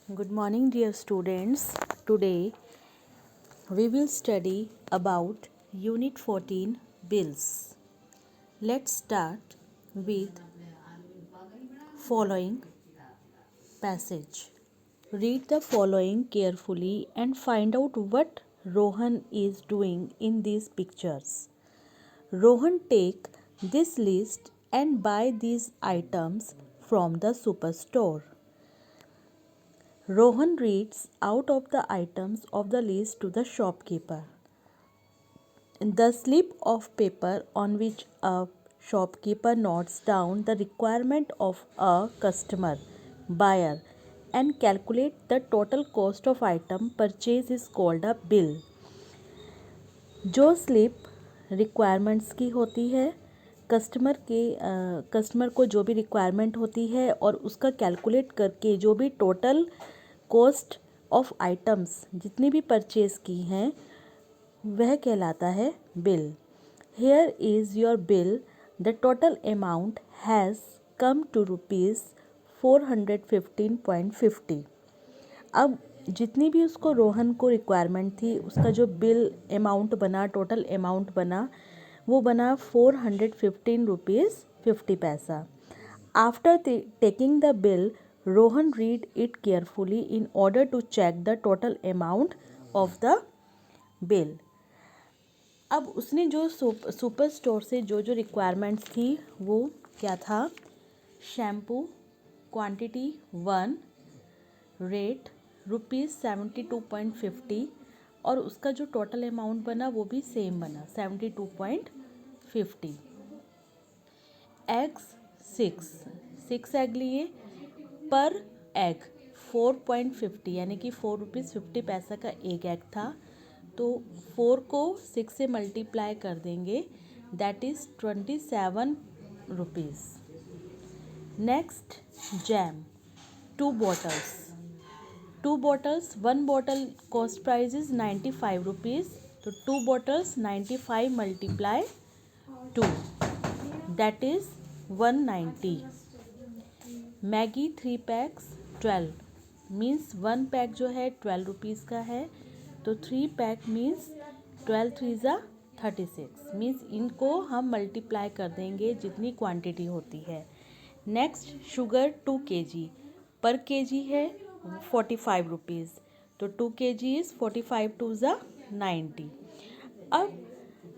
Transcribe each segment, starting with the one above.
Good morning, dear students. Today we will study about Unit 14 Bills. Let's start with following passage. Read the following carefully and find out what Rohan is doing in these pictures. Rohan take this list and buy these items from the superstore. Rohan reads out of the items of the list to the shopkeeper. The slip of paper on which a shopkeeper notes down the requirement of a customer, buyer, and calculate the total cost of item purchase is called a bill. जो slip requirements की होती है, customer को जो भी requirement होती है और उसका कैलकुलेट करके जो भी टोटल कॉस्ट ऑफ आइटम्स जितनी भी परचेज की हैं वह कहलाता है bill. Here is your bill. The total amount has come to ₹415.50. अब जितनी भी उसको रोहन को रिक्वायरमेंट थी उसका जो बिल अमाउंट बना, टोटल अमाउंट बना, वो बना ₹415.50. After taking the bill Rohan read it carefully in order to check the total amount of the bill. अब उसने जो सुपर स्टोर से जो रिक्वायरमेंट्स थी वो क्या था? शैम्पू, क्वांटिटी 1, रेट ₹72.50 और उसका जो टोटल अमाउंट बना वो भी सेम बना 72.50. एग्स 6 एग लिए. पर एग 4.50 यानी कि ₹4.50 का एक एग था. तो 4 को 6 से मल्टीप्लाई कर देंगे, that is ₹27. Next jam 2 bottles. 1 bottle cost price is ₹95. तो 2 bottles 95 multiply 2, that is 190. Maggi 3 PACS 12 means 1 pack जो है ₹12 का है. तो 3 पैक मीन्स 12 3 ज़ा 36 मीन्स इनको हम मल्टीप्लाई कर देंगे जितनी क्वांटिटी होती है. Next sugar 2 kg. पर केजी है ₹45. तो 2 kg इज़ 45 2 ज़ा 90. अब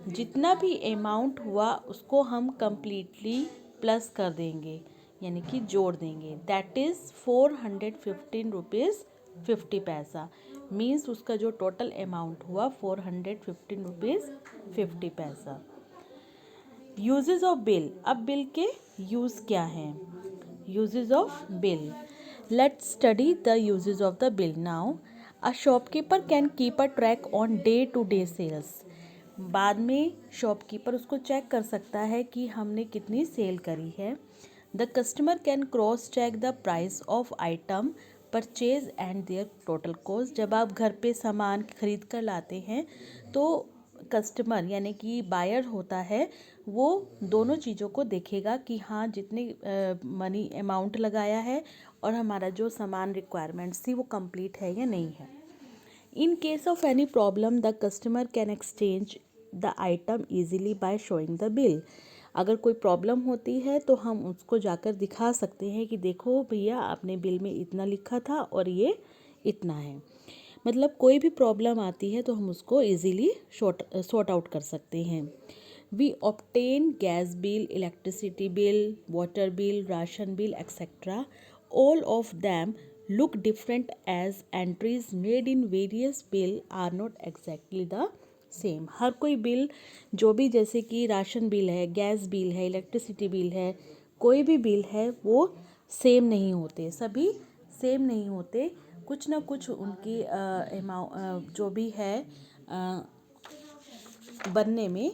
जितना भी अमाउंट हुआ उसको हम कंप्लीटली प्लस कर देंगे यानी कि जोड़ देंगे, दैट इज़ ₹415.50. मीन्स उसका जो टोटल अमाउंट हुआ ₹415.50. Uses of bill. अब बिल के यूज़ क्या हैं? Uses of bill. Let's study the uses of the bill now. A shopkeeper can keep a track on day to day sales. बाद में shopkeeper उसको चेक कर सकता है कि हमने कितनी सेल करी है. The customer can cross check the price of item purchase and their total cost. जब आप घर पे सामान खरीद कर लाते हैं तो कस्टमर यानी कि बायर होता है वो दोनों चीज़ों को देखेगा कि हाँ जितनी मनी अमाउंट लगाया है और हमारा जो सामान रिक्वायरमेंट्स थी वो कंप्लीट है या नहीं है. In case of any problem the customer can exchange the item easily by showing the bill. अगर कोई प्रॉब्लम होती है तो हम उसको जाकर दिखा सकते हैं कि देखो भैया आपने बिल में इतना लिखा था और ये इतना है. मतलब कोई भी प्रॉब्लम आती है तो हम उसको इजीली सॉर्ट आउट कर सकते हैं. We obtain gas bill, electricity bill, water bill, ration bill etcetera. All of them look different as entries made in various bill are not exactly the same. हर कोई bill जो भी जैसे कि ration bill है, gas bill है, electricity bill है, कोई भी बिल है वो सेम नहीं होते, सभी सेम नहीं होते. कुछ ना कुछ उनकी जो भी है बनने में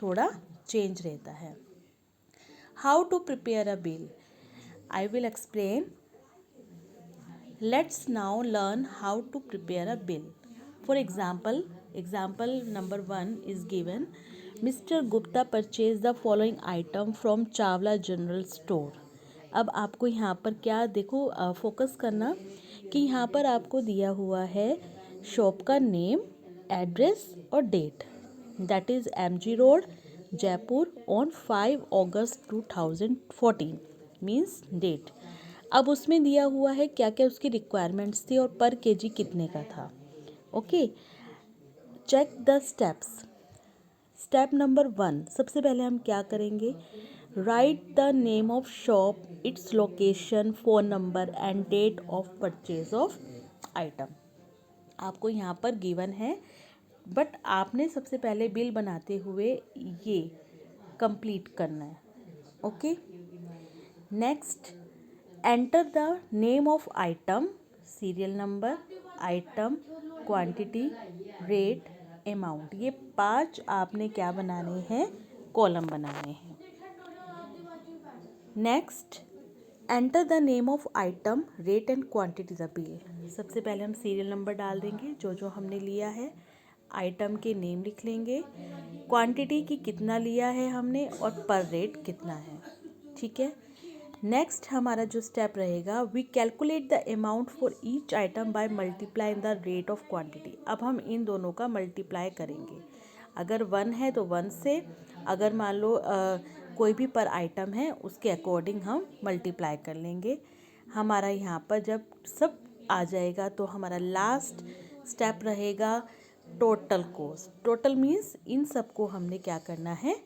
थोड़ा चेंज रहता है. How to prepare a bill. I will explain. Let's now learn how to prepare a bill. For example number 1 is given. Mr. Gupta purchased the following item from Chawla General Store. अब आपको यहाँ पर क्या देखो focus करना कि यहाँ पर आपको दिया हुआ है शॉप का नेम, एड्रेस और date, that is MG road Jaipur on 5 August 2014 means date. अब उसमें दिया हुआ है क्या क्या उसकी रिक्वायरमेंट्स थी और पर केजी कितने का था। Okay, check the steps. Step number 1, सबसे पहले हम क्या करेंगे, write the name of shop, its location, phone number and date of purchase of item. आपको यहाँ पर गिवन है, बट आपने सबसे पहले बिल बनाते हुए ये कंप्लीट करना है। Okay, next, enter the name of item, serial number, item, quantity, rate, amount. ये 5 आपने क्या बनाने हैं, कॉलम बनाने हैं। Next, enter the name of item, rate and quantity the bill. सबसे पहले हम सीरियल नंबर डाल देंगे जो जो हमने लिया है, आइटम के नेम लिख लेंगे, क्वांटिटी की कितना लिया है हमने और पर रेट कितना है। ठीक है, नेक्स्ट हमारा जो स्टेप रहेगा, we calculate the amount for each item by multiplying the rate of quantity. अब हम इन दोनों का मल्टीप्लाई करेंगे, अगर 1 है तो 1 से, अगर मान लो कोई भी पर आइटम है उसके अकॉर्डिंग हम मल्टीप्लाई कर लेंगे। हमारा यहाँ पर जब सब आ जाएगा तो हमारा लास्ट स्टेप रहेगा total cost. Total means in सब को हमने क्या करना है,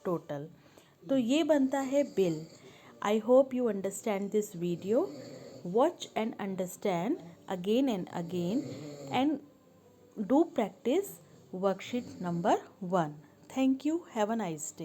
टोटल। तो ये बनता है bill. I hope you understand this video. Watch and understand again and do practice worksheet number 1. Thank you. Have a nice day.